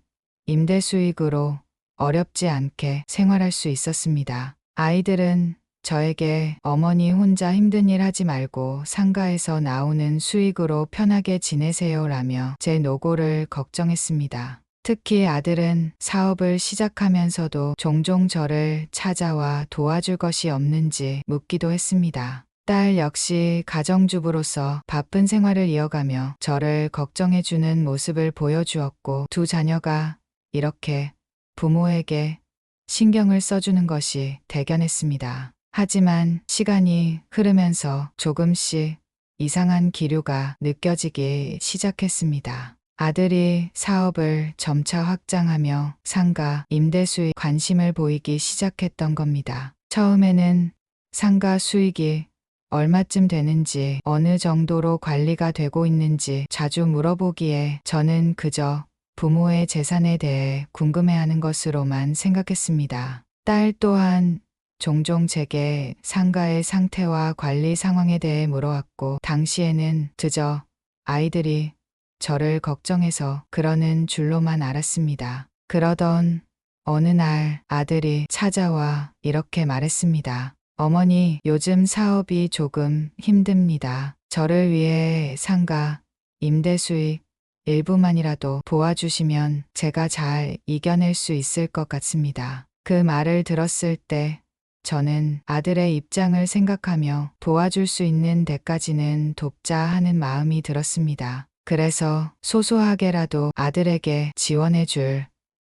임대 수익으로 어렵지 않게 생활할 수 있었습니다. 아이들은 저에게 어머니 혼자 힘든 일 하지 말고 상가에서 나오는 수익으로 편하게 지내세요라며 제 노고를 걱정했습니다. 특히 아들은 사업을 시작하면서도 종종 저를 찾아와 도와줄 것이 없는지 묻기도 했습니다. 딸 역시 가정주부로서 바쁜 생활을 이어가며 저를 걱정해주는 모습을 보여주었고 두 자녀가 이렇게 부모에게 신경을 써주는 것이 대견했습니다. 하지만 시간이 흐르면서 조금씩 이상한 기류가 느껴지기 시작했습니다. 아들이 사업을 점차 확장하며 상가 임대 수익 관심을 보이기 시작했던 겁니다. 처음에는 상가 수익이 얼마쯤 되는지 어느 정도로 관리가 되고 있는지 자주 물어보기에 저는 그저 부모의 재산에 대해 궁금해하는 것으로만 생각했습니다. 딸 또한 종종 제게 상가의 상태와 관리 상황에 대해 물어왔고 당시에는 그저 아이들이 저를 걱정해서 그러는 줄로만 알았습니다. 그러던 어느 날 아들이 찾아와 이렇게 말했습니다. 어머니, 요즘 사업이 조금 힘듭니다. 저를 위해 상가 임대 수익 일부만이라도 도와주시면 제가 잘 이겨낼 수 있을 것 같습니다. 그 말을 들었을 때 저는 아들의 입장을 생각하며 도와줄 수 있는 데까지는 돕자 하는 마음이 들었습니다. 그래서 소소하게라도 아들에게 지원해줄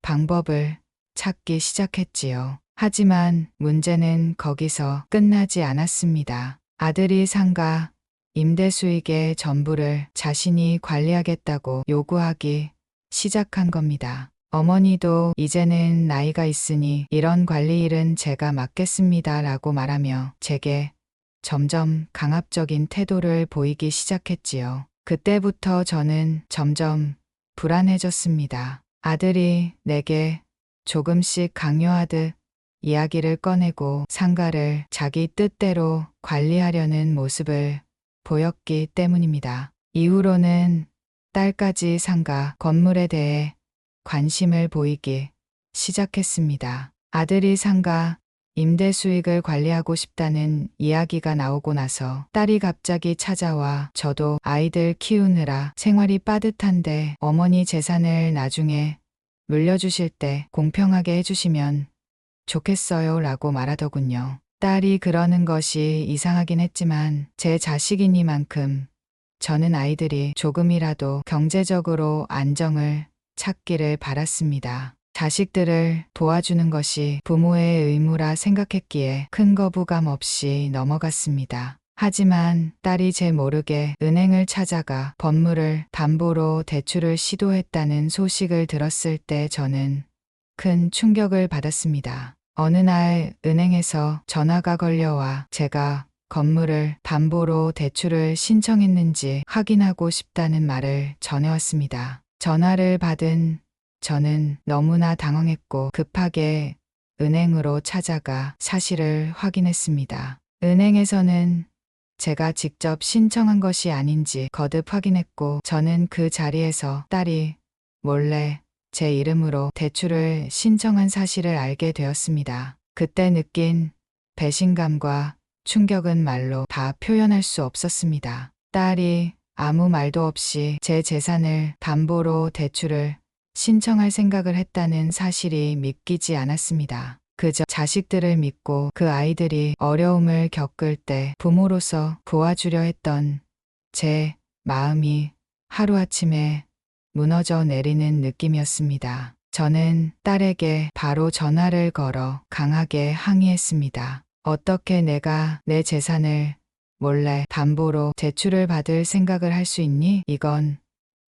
방법을 찾기 시작했지요. 하지만 문제는 거기서 끝나지 않았습니다. 아들이 상가 임대 수익의 전부를 자신이 관리하겠다고 요구하기 시작한 겁니다. 어머니도 이제는 나이가 있으니 이런 관리 일은 제가 맡겠습니다 라고 말하며 제게 점점 강압적인 태도를 보이기 시작했지요. 그때부터 저는 점점 불안해졌습니다. 아들이 내게 조금씩 강요하듯 이야기를 꺼내고 상가를 자기 뜻대로 관리하려는 모습을 보였기 때문입니다. 이후로는 딸까지 상가 건물에 대해 관심을 보이기 시작했습니다. 아들이 상가 임대 수익을 관리하고 싶다는 이야기가 나오고 나서 딸이 갑자기 찾아와 저도 아이들 키우느라 생활이 빠듯한데 어머니 재산을 나중에 물려주실 때 공평하게 해주시면 좋겠어요 라고 말하더군요. 딸이 그러는 것이 이상하긴 했지만 제 자식이니만큼 저는 아이들이 조금이라도 경제적으로 안정을 찾기를 바랐습니다. 자식들을 도와주는 것이 부모의 의무라 생각했기에 큰 거부감 없이 넘어갔습니다. 하지만 딸이 제 모르게 은행을 찾아가 건물을 담보로 대출을 시도했다는 소식을 들었을 때 저는 큰 충격을 받았습니다. 어느 날 은행에서 전화가 걸려와 제가 건물을 담보로 대출을 신청했는지 확인하고 싶다는 말을 전해왔습니다. 전화를 받은 저는 너무나 당황했고 급하게 은행으로 찾아가 사실을 확인했습니다. 은행에서는 제가 직접 신청한 것이 아닌지 거듭 확인했고 저는 그 자리에서 딸이 몰래 제 이름으로 대출을 신청한 사실을 알게 되었습니다. 그때 느낀 배신감과 충격은 말로 다 표현할 수 없었습니다. 딸이 아무 말도 없이 제 재산을 담보로 대출을 신청할 생각을 했다는 사실이 믿기지 않았습니다. 그저 자식들을 믿고 그 아이들이 어려움을 겪을 때 부모로서 도와주려 했던 제 마음이 하루아침에 무너져 내리는 느낌이었습니다. 저는 딸에게 바로 전화를 걸어 강하게 항의했습니다. 어떻게 내가 내 재산을 몰래 담보로 대출을 받을 생각을 할 수 있니? 이건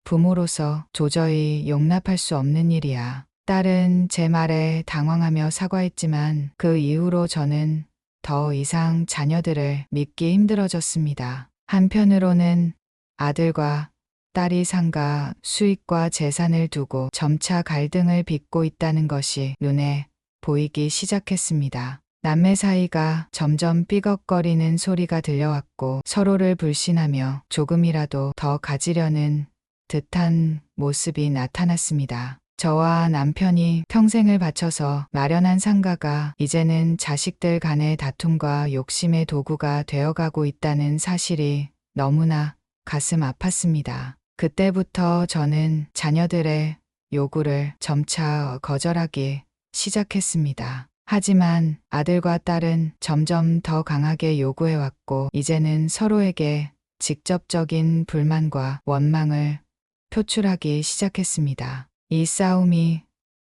부모로서 도저히 용납할 수 없는 일이야. 딸은 제 말에 당황하며 사과했지만 그 이후로 저는 더 이상 자녀들을 믿기 힘들어졌습니다. 한편으로는 아들과 딸이 상가 수익과 재산을 두고 점차 갈등을 빚고 있다는 것이 눈에 보이기 시작했습니다. 남매 사이가 점점 삐걱거리는 소리가 들려왔고 서로를 불신하며 조금이라도 더 가지려는 듯한 모습이 나타났습니다. 저와 남편이 평생을 바쳐서 마련한 상가가 이제는 자식들 간의 다툼과 욕심의 도구가 되어가고 있다는 사실이 너무나 가슴 아팠습니다. 그때부터 저는 자녀들의 요구를 점차 거절하기 시작했습니다. 하지만 아들과 딸은 점점 더 강하게 요구해왔고 이제는 서로에게 직접적인 불만과 원망을 표출하기 시작했습니다. 이 싸움이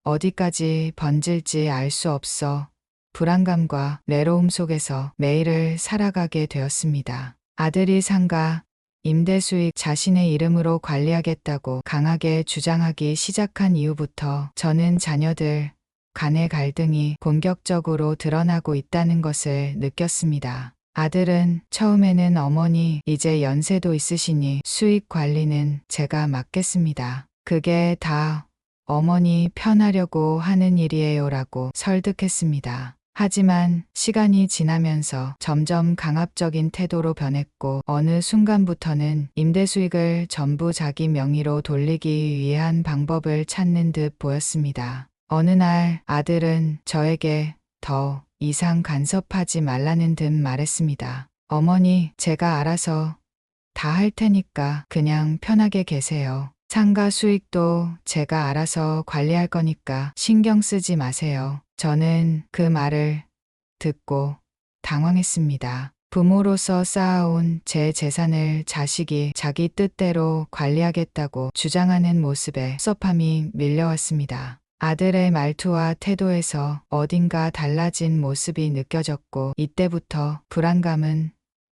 어디까지 번질지 알 수 없어 불안감과 외로움 속에서 매일을 살아가게 되었습니다. 아들이 상가 임대 수익 자신의 이름으로 관리하겠다고 강하게 주장하기 시작한 이후부터 저는 자녀들 간의 갈등이 본격적으로 드러나고 있다는 것을 느꼈습니다. 아들은 처음에는 어머니 이제 연세도 있으시니 수익 관리는 제가 맡겠습니다. 그게 다 어머니 편하려고 하는 일이에요라고 설득했습니다. 하지만 시간이 지나면서 점점 강압적인 태도로 변했고 어느 순간부터는 임대 수익을 전부 자기 명의로 돌리기 위한 방법을 찾는 듯 보였습니다. 어느 날 아들은 저에게 더 이상 간섭하지 말라는 듯 말했습니다. 어머니, 제가 알아서 다 할 테니까 그냥 편하게 계세요. 상가 수익도 제가 알아서 관리할 거니까 신경 쓰지 마세요. 저는 그 말을 듣고 당황했습니다. 부모로서 쌓아온 제 재산을 자식이 자기 뜻대로 관리하겠다고 주장하는 모습에 섭섭함이 밀려왔습니다. 아들의 말투와 태도에서 어딘가 달라진 모습이 느껴졌고 이때부터 불안감은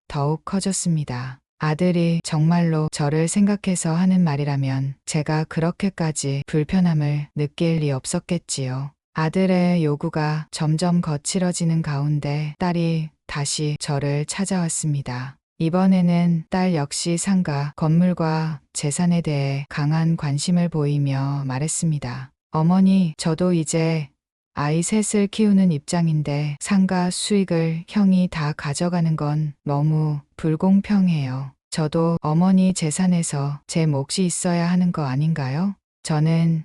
더욱 커졌습니다. 아들이 정말로 저를 생각해서 하는 말이라면 제가 그렇게까지 불편함을 느낄 리 없었겠지요. 아들의 요구가 점점 거칠어지는 가운데 딸이 다시 저를 찾아왔습니다. 이번에는 딸 역시 상가, 건물과 재산에 대해 강한 관심을 보이며 말했습니다. 어머니, 저도 이제 아이 셋을 키우는 입장인데 상가 수익을 형이 다 가져가는 건 너무 불공평해요. 저도 어머니 재산에서 제 몫이 있어야 하는 거 아닌가요? 저는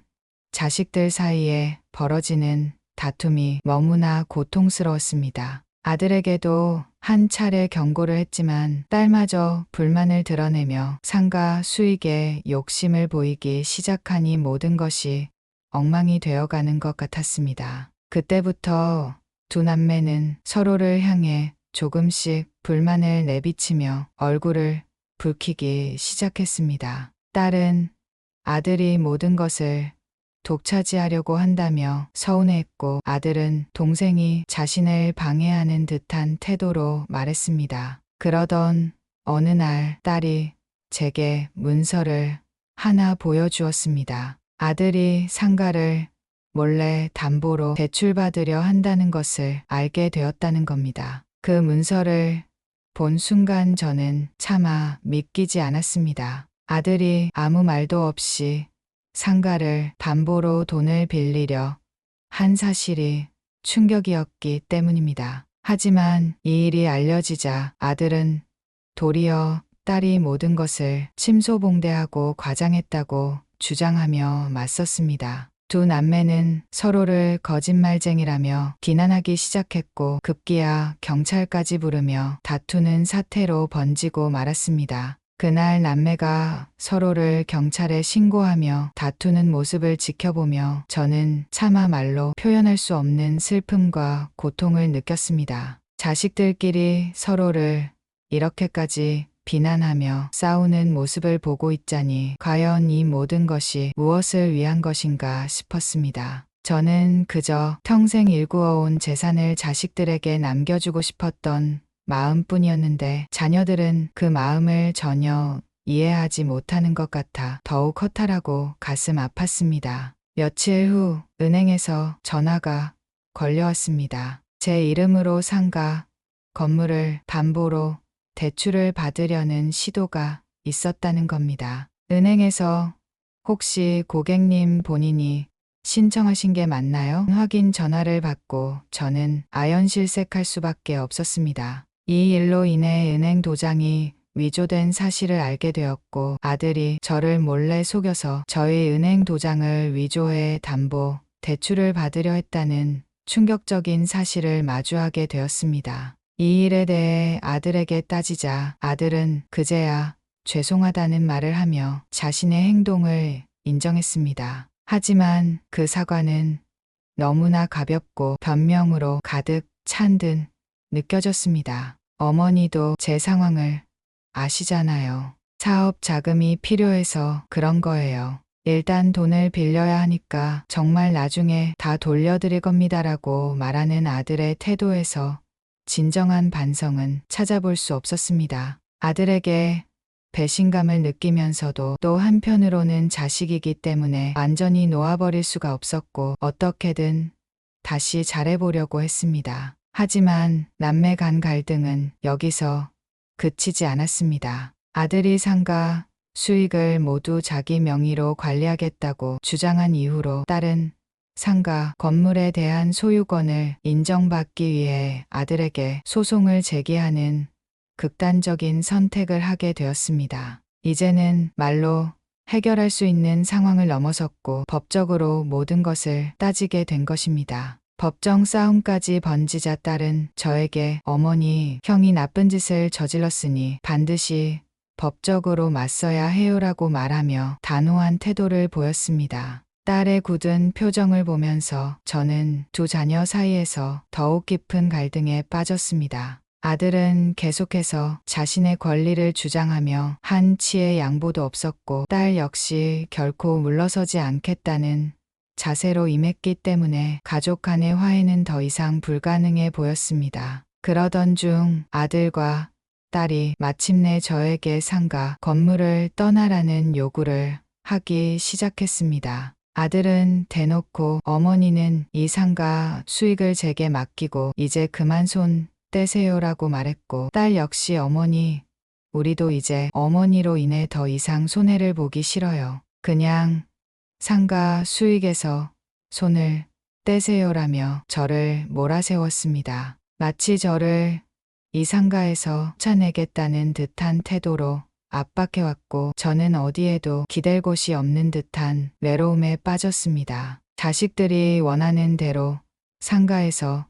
자식들 사이에 벌어지는 다툼이 너무나 고통스러웠습니다. 아들에게도 한 차례 경고를 했지만 딸마저 불만을 드러내며 상가 수익에 욕심을 보이기 시작하니 모든 것이 엉망이 되어가는 것 같았습니다. 그때부터 두 남매는 서로를 향해 조금씩 불만을 내비치며 얼굴을 붉히기 시작했습니다. 딸은 아들이 모든 것을 독차지하려고 한다며 서운해했고 아들은 동생이 자신을 방해하는 듯한 태도로 말했습니다. 그러던 어느 날 딸이 제게 문서를 하나 보여주었습니다. 아들이 상가를 몰래 담보로 대출받으려 한다는 것을 알게 되었다는 겁니다. 그 문서를 본 순간 저는 차마 믿기지 않았습니다. 아들이 아무 말도 없이 상가를 담보로 돈을 빌리려 한 사실이 충격이었기 때문입니다. 하지만 이 일이 알려지자 아들은 도리어 딸이 모든 것을 침소봉대하고 과장했다고 주장하며 맞섰습니다. 두 남매는 서로를 거짓말쟁이라며 비난하기 시작했고 급기야 경찰까지 부르며 다투는 사태로 번지고 말았습니다. 그날 남매가 서로를 경찰에 신고하며 다투는 모습을 지켜보며 저는 차마 말로 표현할 수 없는 슬픔과 고통을 느꼈습니다. 자식들끼리 서로를 이렇게까지 비난하며 싸우는 모습을 보고 있자니 과연 이 모든 것이 무엇을 위한 것인가 싶었습니다. 저는 그저 평생 일구어온 재산을 자식들에게 남겨주고 싶었던 마음뿐이었는데 자녀들은 그 마음을 전혀 이해하지 못하는 것 같아 더욱 허탈하고 가슴 아팠습니다. 며칠 후 은행에서 전화가 걸려왔습니다. 제 이름으로 상가 건물을 담보로 대출을 받으려는 시도가 있었다는 겁니다. 은행에서 혹시 고객님 본인이 신청하신 게 맞나요? 확인 전화를 받고 저는 아연실색할 수밖에 없었습니다. 이 일로 인해 은행 도장이 위조된 사실을 알게 되었고 아들이 저를 몰래 속여서 저희 은행 도장을 위조해 담보 대출을 받으려 했다는 충격적인 사실을 마주하게 되었습니다. 이 일에 대해 아들에게 따지자 아들은 그제야 죄송하다는 말을 하며 자신의 행동을 인정했습니다. 하지만 그 사과는 너무나 가볍고 변명으로 가득 찬 듯 느껴졌습니다. 어머니도 제 상황을 아시잖아요. 사업 자금이 필요해서 그런 거예요. 일단 돈을 빌려야 하니까 정말 나중에 다 돌려드릴 겁니다라고 말하는 아들의 태도에서 진정한 반성은 찾아볼 수 없었습니다. 아들에게 배신감을 느끼면서도 또 한편으로는 자식이기 때문에 완전히 놓아버릴 수가 없었고 어떻게든 다시 잘해보려고 했습니다. 하지만 남매 간 갈등은 여기서 그치지 않았습니다. 아들이 상가 수익을 모두 자기 명의로 관리하겠다고 주장한 이후로 딸은 상가 건물에 대한 소유권을 인정받기 위해 아들에게 소송을 제기하는 극단적인 선택을 하게 되었습니다. 이제는 말로 해결할 수 있는 상황을 넘어섰고 법적으로 모든 것을 따지게 된 것입니다. 법정 싸움까지 번지자 딸은 저에게 어머니, 형이 나쁜 짓을 저질렀으니 반드시 법적으로 맞서야 해요라고 말하며 단호한 태도를 보였습니다. 딸의 굳은 표정을 보면서 저는 두 자녀 사이에서 더욱 깊은 갈등에 빠졌습니다. 아들은 계속해서 자신의 권리를 주장하며 한치의 양보도 없었고 딸 역시 결코 물러서지 않겠다는 자세로 임했기 때문에 가족 간의 화해는 더 이상 불가능해 보였습니다. 그러던 중 아들과 딸이 마침내 저에게 상가 건물을 떠나라는 요구를 하기 시작했습니다. 아들은 대놓고 어머니는 이 상가 수익을 제게 맡기고 이제 그만 손 떼세요라고 말했고 딸 역시 어머니, 우리도 이제 어머니로 인해 더 이상 손해를 보기 싫어요. 그냥 상가 수익에서 손을 떼세요라며 저를 몰아세웠습니다. 마치 저를 이 상가에서 쫓아내겠다는 듯한 태도로 압박해왔고 저는 어디에도 기댈 곳이 없는 듯한 외로움에 빠졌습니다. 자식들이 원하는 대로 상가에서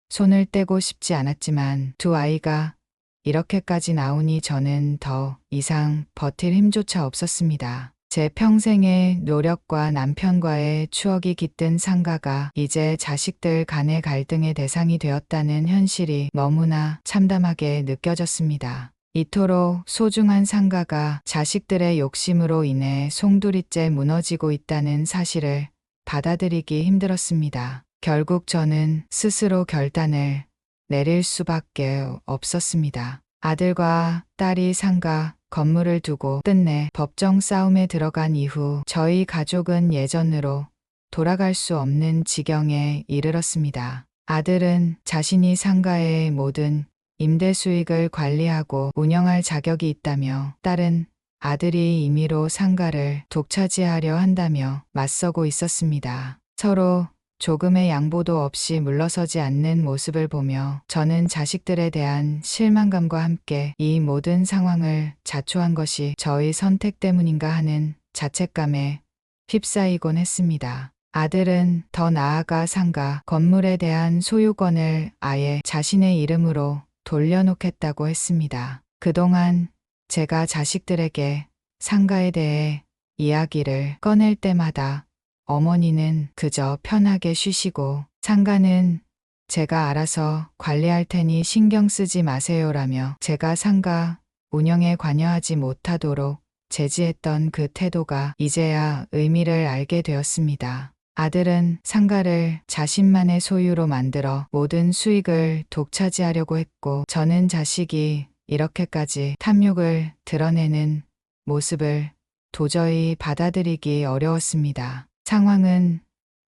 손을 떼고 싶지 않았지만 두 아이가 이렇게까지 나오니 저는 더 이상 버틸 힘조차 없었습니다. 제 평생의 노력과 남편과의 추억이 깃든 상가가 이제 자식들 간의 갈등의 대상이 되었다는 현실이 너무나 참담하게 느껴졌습니다. 이토록 소중한 상가가 자식들의 욕심으로 인해 송두리째 무너지고 있다는 사실을 받아들이기 힘들었습니다. 결국 저는 스스로 결단을 내릴 수밖에 없었습니다. 아들과 딸이 상가 건물을 두고 끝내 법정 싸움에 들어간 이후 저희 가족은 예전으로 돌아갈 수 없는 지경에 이르렀습니다. 아들은 자신이 상가의 모든 임대 수익을 관리하고 운영할 자격이 있다며 딸은 아들이 임의로 상가를 독차지하려 한다며 맞서고 있었습니다. 서로 조금의 양보도 없이 물러서지 않는 모습을 보며 저는 자식들에 대한 실망감과 함께 이 모든 상황을 자초한 것이 저의 선택 때문인가 하는 자책감에 휩싸이곤 했습니다. 아들은 더 나아가 상가 건물에 대한 소유권을 아예 자신의 이름으로 돌려놓겠다고 했습니다. 그동안 제가 자식들에게 상가에 대해 이야기를 꺼낼 때마다 어머니는 그저 편하게 쉬시고 상가는 제가 알아서 관리할 테니 신경 쓰지 마세요라며 제가 상가 운영에 관여하지 못하도록 제지했던 그 태도가 이제야 의미를 알게 되었습니다. 아들은 상가를 자신만의 소유로 만들어 모든 수익을 독차지하려고 했고, 저는 자식이 이렇게까지 탐욕을 드러내는 모습을 도저히 받아들이기 어려웠습니다. 상황은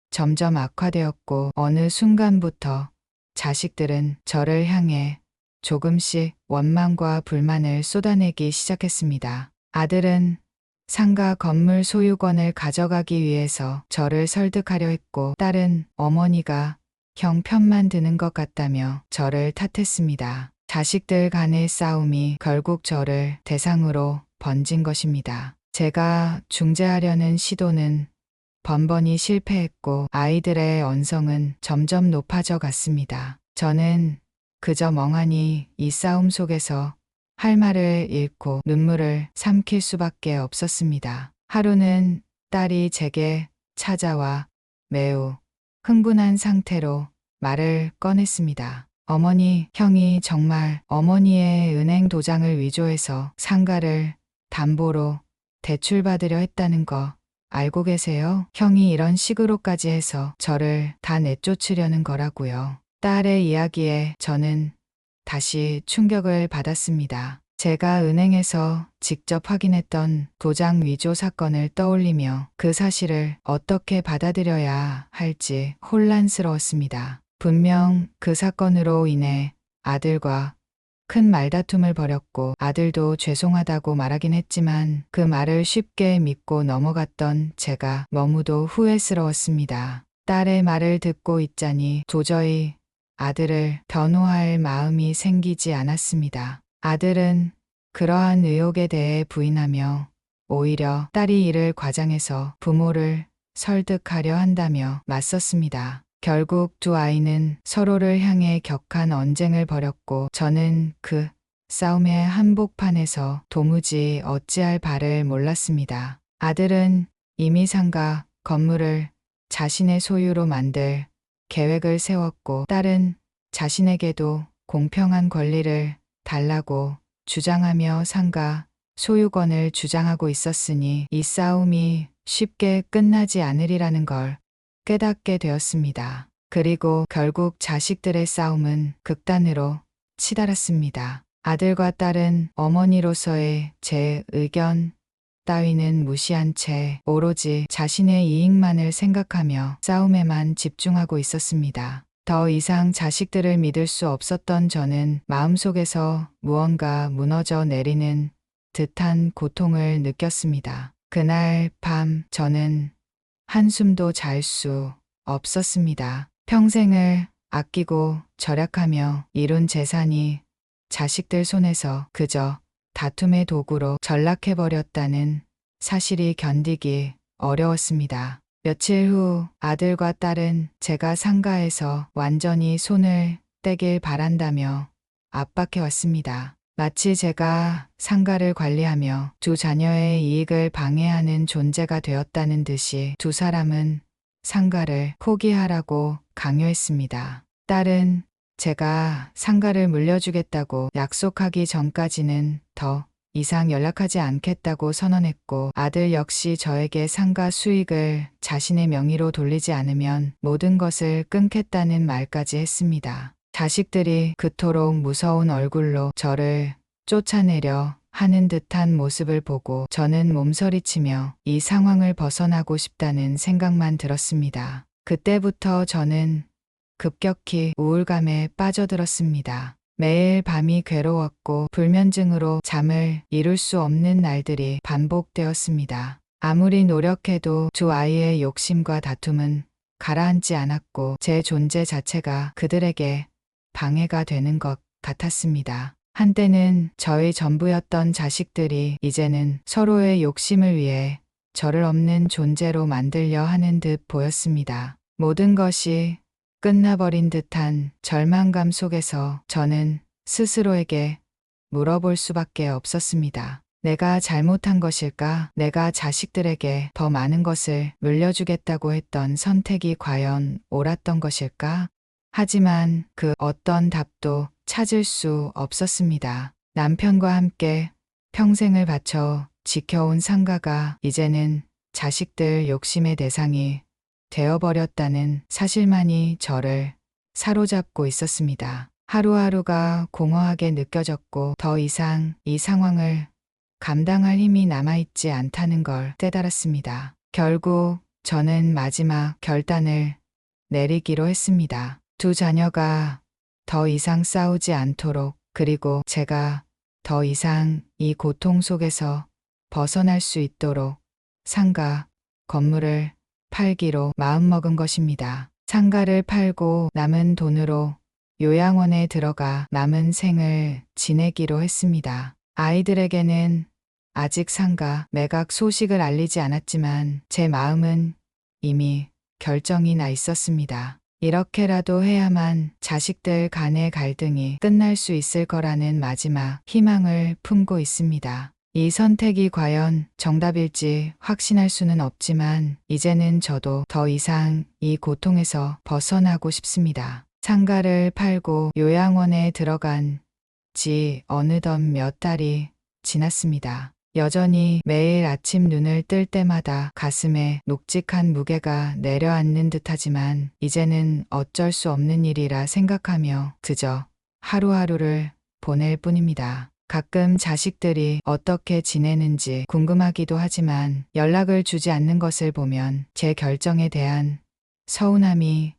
점점 악화되었고, 어느 순간부터 자식들은 저를 향해 조금씩 원망과 불만을 쏟아내기 시작했습니다. 아들은 상가 건물 소유권을 가져가기 위해서 저를 설득하려 했고, 딸은 어머니가 형 편만 드는 것 같다며 저를 탓했습니다. 자식들 간의 싸움이 결국 저를 대상으로 번진 것입니다. 제가 중재하려는 시도는 번번이 실패했고, 아이들의 언성은 점점 높아져 갔습니다. 저는 그저 멍하니 이 싸움 속에서 할 말을 잃고 눈물을 삼킬 수밖에 없었습니다. 하루는 딸이 제게 찾아와 매우 흥분한 상태로 말을 꺼냈습니다. 어머니, 형이 정말 어머니의 은행 도장을 위조해서 상가를 담보로 대출받으려 했다는 거 알고 계세요? 형이 이런 식으로까지 해서 저를 다 내쫓으려는 거라고요. 딸의 이야기에 저는 다시 충격을 받았습니다. 제가 은행에서 직접 확인했던 도장 위조 사건을 떠올리며 그 사실을 어떻게 받아들여야 할지 혼란스러웠습니다. 분명 그 사건으로 인해 아들과 큰 말다툼을 벌였고, 아들도 죄송하다고 말하긴 했지만 그 말을 쉽게 믿고 넘어갔던 제가 너무도 후회스러웠습니다. 딸의 말을 듣고 있자니 도저히 아들을 변호할 마음이 생기지 않았습니다. 아들은 그러한 의혹에 대해 부인하며 오히려 딸이 이를 과장해서 부모를 설득하려 한다며 맞섰습니다. 결국 두 아이는 서로를 향해 격한 언쟁을 벌였고, 저는 그 싸움의 한복판에서 도무지 어찌할 바를 몰랐습니다. 아들은 이미 상가 건물을 자신의 소유로 만들 계획을 세웠고, 딸은 자신에게도 공평한 권리를 달라고 주장하며 상가 소유권을 주장하고 있었으니 이 싸움이 쉽게 끝나지 않으리라는 걸 깨닫게 되었습니다. 그리고 결국 자식들의 싸움은 극단으로 치달았습니다. 아들과 딸은 어머니로서의 제 의견 따위는 무시한 채 오로지 자신의 이익만을 생각하며 싸움에만 집중하고 있었습니다. 더 이상 자식들을 믿을 수 없었던 저는 마음속에서 무언가 무너져 내리는 듯한 고통을 느꼈습니다. 그날 밤 저는 한숨도 잘 수 없었습니다. 평생을 아끼고 절약하며 이룬 재산이 자식들 손에서 그저 다툼의 도구로 전락해버렸다는 사실이 견디기 어려웠습니다. 며칠 후 아들과 딸은 제가 상가에서 완전히 손을 떼길 바란다며 압박해왔습니다. 마치 제가 상가를 관리하며 두 자녀의 이익을 방해하는 존재가 되었다는 듯이 두 사람은 상가를 포기하라고 강요했습니다. 딸은 제가 상가를 물려주겠다고 약속하기 전까지는 더 이상 연락하지 않겠다고 선언했고, 아들 역시 저에게 상가 수익을 자신의 명의로 돌리지 않으면 모든 것을 끊겠다는 말까지 했습니다. 자식들이 그토록 무서운 얼굴로 저를 쫓아내려 하는 듯한 모습을 보고 저는 몸서리치며 이 상황을 벗어나고 싶다는 생각만 들었습니다. 그때부터 저는 급격히 우울감에 빠져들었습니다. 매일 밤이 괴로웠고 불면증으로 잠을 이룰 수 없는 날들이 반복되었습니다. 아무리 노력해도 두 아이의 욕심과 다툼은 가라앉지 않았고 제 존재 자체가 그들에게 방해가 되는 것 같았습니다. 한때는 저의 전부였던 자식들이 이제는 서로의 욕심을 위해 저를 없는 존재로 만들려 하는 듯 보였습니다. 모든 것이 끝나버린 듯한 절망감 속에서 저는 스스로에게 물어볼 수밖에 없었습니다. 내가 잘못한 것일까? 내가 자식들에게 더 많은 것을 물려주겠다고 했던 선택이 과연 옳았던 것일까? 하지만 그 어떤 답도 찾을 수 없었습니다. 남편과 함께 평생을 바쳐 지켜온 상가가 이제는 자식들 욕심의 대상이 되어버렸다는 사실만이 저를 사로잡고 있었습니다. 하루하루가 공허하게 느껴졌고 더 이상 이 상황을 감당할 힘이 남아있지 않다는 걸 깨달았습니다. 결국 저는 마지막 결단을 내리기로 했습니다. 두 자녀가 더 이상 싸우지 않도록, 그리고 제가 더 이상 이 고통 속에서 벗어날 수 있도록 상가 건물을 팔기로 마음먹은 것입니다. 상가를 팔고 남은 돈으로 요양원에 들어가 남은 생을 지내기로 했습니다. 아이들에게는 아직 상가 매각 소식을 알리지 않았지만 제 마음은 이미 결정이 나 있었습니다. 이렇게라도 해야만 자식들 간의 갈등이 끝날 수 있을 거라는 마지막 희망을 품고 있습니다. 이 선택이 과연 정답일지 확신할 수는 없지만 이제는 저도 더 이상 이 고통에서 벗어나고 싶습니다. 상가를 팔고 요양원에 들어간 지 어느덧 몇 달이 지났습니다. 여전히 매일 아침 눈을 뜰 때마다 가슴에 녹직한 무게가 내려앉는 듯하지만 이제는 어쩔 수 없는 일이라 생각하며 그저 하루하루를 보낼 뿐입니다. 가끔 자식들이 어떻게 지내는지 궁금하기도 하지만 연락을 주지 않는 것을 보면 제 결정에 대한 서운함이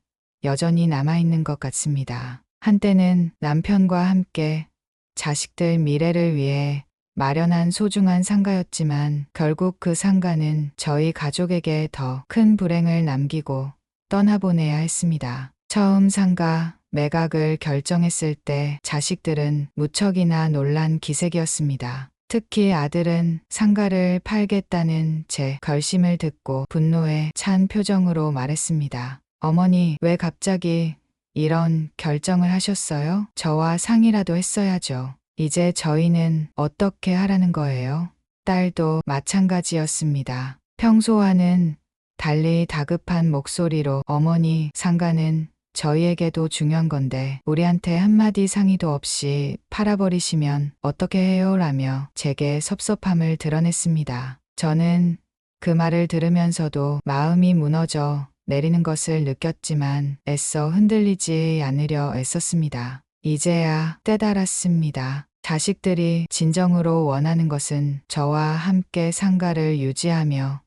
여전히 남아있는 것 같습니다. 한때는 남편과 함께 자식들 미래를 위해 마련한 소중한 상가였지만 결국 그 상가는 저희 가족에게 더 큰 불행을 남기고 떠나보내야 했습니다. 처음 상가 매각을 결정했을 때 자식들은 무척이나 놀란 기색이었습니다. 특히 아들은 상가를 팔겠다는 제 결심을 듣고 분노에 찬 표정으로 말했습니다. 어머니, 왜 갑자기 이런 결정을 하셨어요? 저와 상의라도 했어야죠. 이제 저희는 어떻게 하라는 거예요? 딸도 마찬가지였습니다. 평소와는 달리 다급한 목소리로 어머니, 상가는 저희에게도 중요한 건데 우리한테 한마디 상의도 없이 팔아버리시면 어떻게 해요? 라며 제게 섭섭함을 드러냈습니다. 저는 그 말을 들으면서도 마음이 무너져 내리는 것을 느꼈지만 애써 흔들리지 않으려 애썼습니다. 이제야 깨달았습니다. 자식들이 진정으로 원하는 것은 저와 함께 상가를 유지하며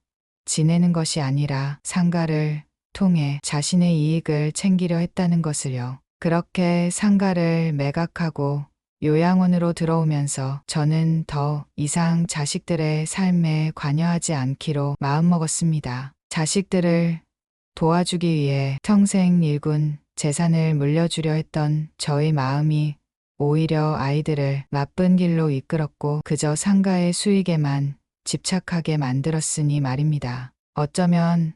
지내는 것이 아니라 상가를 통해 자신의 이익을 챙기려 했다는 것을요. 그렇게 상가를 매각하고 요양원으로 들어오면서 저는 더 이상 자식들의 삶에 관여하지 않기로 마음먹었습니다. 자식들을 도와주기 위해 평생 일군 재산을 물려주려 했던 저의 마음이 오히려 아이들을 나쁜 길로 이끌었고 그저 상가의 수익에만 집착하게 만들었으니 말입니다. 어쩌면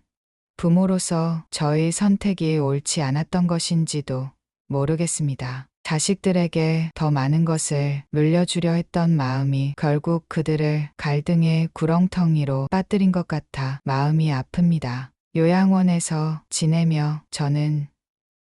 부모로서 저의 선택이 옳지 않았던 것인지도 모르겠습니다. 자식들에게 더 많은 것을 물려주려 했던 마음이 결국 그들을 갈등의 구렁텅이로 빠뜨린 것 같아 마음이 아픕니다. 요양원에서 지내며 저는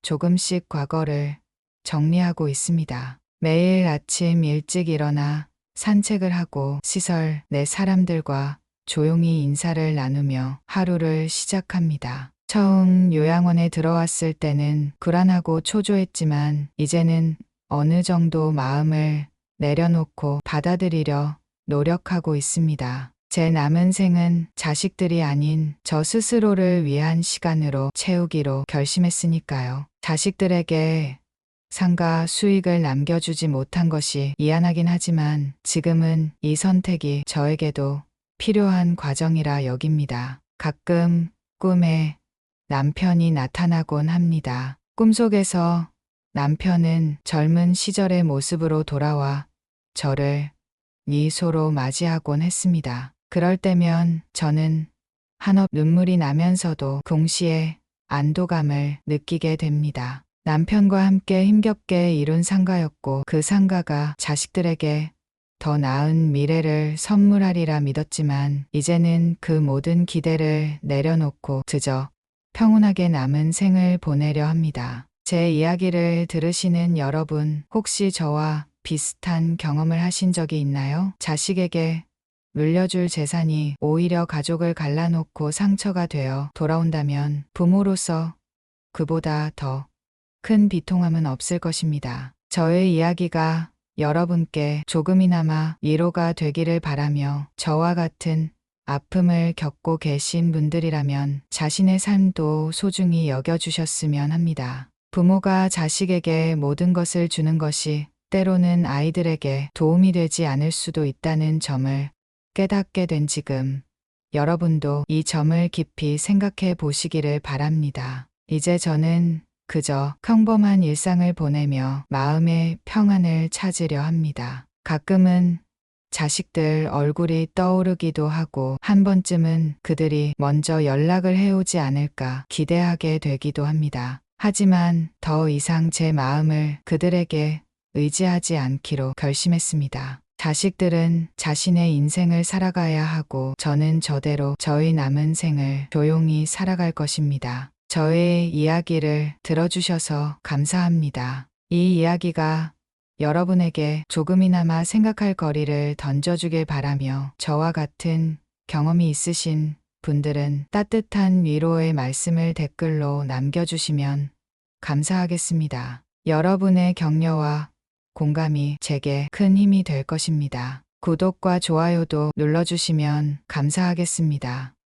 조금씩 과거를 정리하고 있습니다. 매일 아침 일찍 일어나 산책을 하고 시설 내 사람들과 조용히 인사를 나누며 하루를 시작합니다. 처음 요양원에 들어왔을 때는 불안하고 초조했지만 이제는 어느 정도 마음을 내려놓고 받아들이려 노력하고 있습니다. 제 남은 생은 자식들이 아닌 저 스스로를 위한 시간으로 채우기로 결심했으니까요. 자식들에게 상가 수익을 남겨주지 못한 것이 미안하긴 하지만 지금은 이 선택이 저에게도 필요한 과정이라 여깁니다. 가끔 꿈에 남편이 나타나곤 합니다. 꿈속에서 남편은 젊은 시절의 모습으로 돌아와 저를 미소로 맞이하곤 했습니다. 그럴 때면 저는 한없 눈물이 나면서도 동시에 안도감을 느끼게 됩니다. 남편과 함께 힘겹게 이룬 상가였고 그 상가가 자식들에게 더 나은 미래를 선물하리라 믿었지만 이제는 그 모든 기대를 내려놓고 그저 평온하게 남은 생을 보내려 합니다. 제 이야기를 들으시는 여러분, 혹시 저와 비슷한 경험을 하신 적이 있나요? 자식에게 물려줄 재산이 오히려 가족을 갈라놓고 상처가 되어 돌아온다면 부모로서 그보다 더 큰 비통함은 없을 것입니다. 저의 이야기가 여러분께 조금이나마 위로가 되기를 바라며 저와 같은 아픔을 겪고 계신 분들이라면 자신의 삶도 소중히 여겨주셨으면 합니다. 부모가 자식에게 모든 것을 주는 것이 때로는 아이들에게 도움이 되지 않을 수도 있다는 점을 깨닫게 된 지금 여러분도 이 점을 깊이 생각해 보시기를 바랍니다. 이제 저는 그저 평범한 일상을 보내며 마음의 평안을 찾으려 합니다. 가끔은 자식들 얼굴이 떠오르기도 하고 한 번쯤은 그들이 먼저 연락을 해오지 않을까 기대하게 되기도 합니다. 하지만 더 이상 제 마음을 그들에게 의지하지 않기로 결심했습니다. 자식들은 자신의 인생을 살아가야 하고 저는 저대로 저의 남은 생을 조용히 살아갈 것입니다. 저의 이야기를 들어주셔서 감사합니다. 이 이야기가 여러분에게 조금이나마 생각할 거리를 던져주길 바라며 저와 같은 경험이 있으신 분들은 따뜻한 위로의 말씀을 댓글로 남겨주시면 감사하겠습니다. 여러분의 격려와 공감이 제게 큰 힘이 될 것입니다. 구독과 좋아요도 눌러주시면 감사하겠습니다.